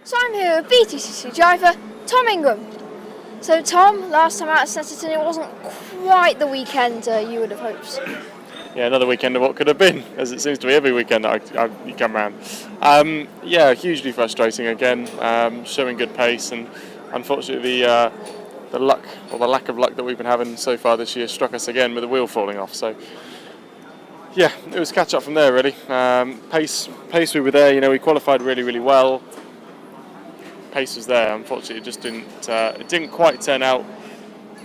So I'm here with BTCC driver Tom Ingram. So Tom, last time out at Snetterton it wasn't quite the weekend you would have hoped. Yeah, another weekend of what could have been, as it seems to be every weekend that you come round. Yeah, hugely frustrating again, showing good pace, and unfortunately the luck, or the lack of luck that we've been having so far this year struck us again with the wheel falling off. So yeah, it was catch up from there really. Pace we were there, we qualified really well. Pace was there, unfortunately it just didn't quite turn out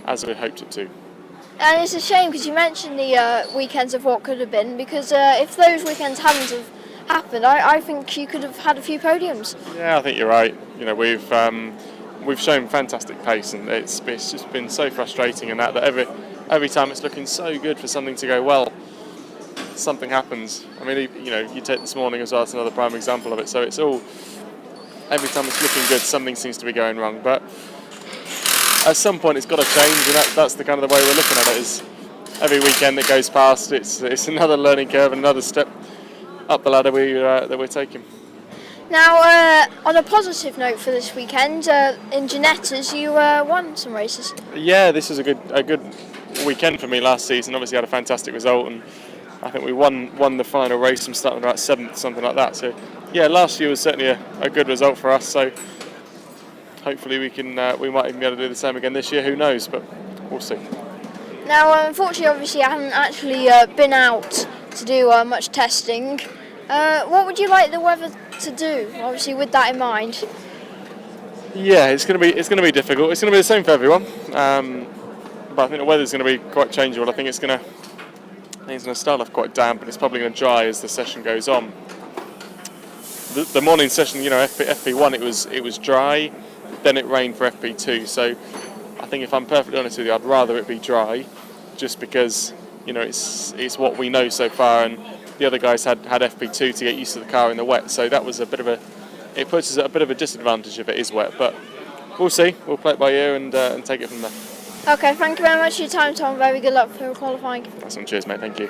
as we hoped it to. And it's a shame because you mentioned the weekends of what could have been, because if those weekends hadn't have happened, I think you could have had a few podiums. Yeah, I think you're right. We've shown fantastic pace, and it's just been so frustrating, and that every time it's looking so good for something to go well, something happens. I mean, you take this morning as well, it's another prime example of it. So it's all, every time it's looking good, something seems to be going wrong. But at some point it's got to change, and that's the kind of the way we're looking at it. Is every weekend that goes past, it's another learning curve and another step up the ladder that we're taking. Now, on a positive note for this weekend, in Ginettas you won some races. Yeah, this was a good weekend for me last season. Obviously had a fantastic result, and I think we won the final race from starting about 7th, something like that. So yeah, last year was certainly a good result for us. So hopefully we might even be able to do the same again this year. Who knows? But we'll see. Now, unfortunately, obviously, I haven't actually been out to do much testing. What would you like the weather to do? Obviously, with that in mind. Yeah, it's going to be difficult. It's going to be the same for everyone. But I think the weather's going to be quite changeable. I think it's going to start off quite damp, and it's probably going to dry as the session goes on. The morning session, FP1, it was dry, then it rained for FP2. So I think, if I'm perfectly honest with you, I'd rather it be dry, just because it's what we know so far, and the other guys had FP2 to get used to the car in the wet. So that was it puts us at a bit of a disadvantage if it is wet. But we'll see. We'll play it by ear and take it from there. Okay, thank you very much for your time, Tom. Very good luck for qualifying. Awesome. Cheers, mate. Thank you.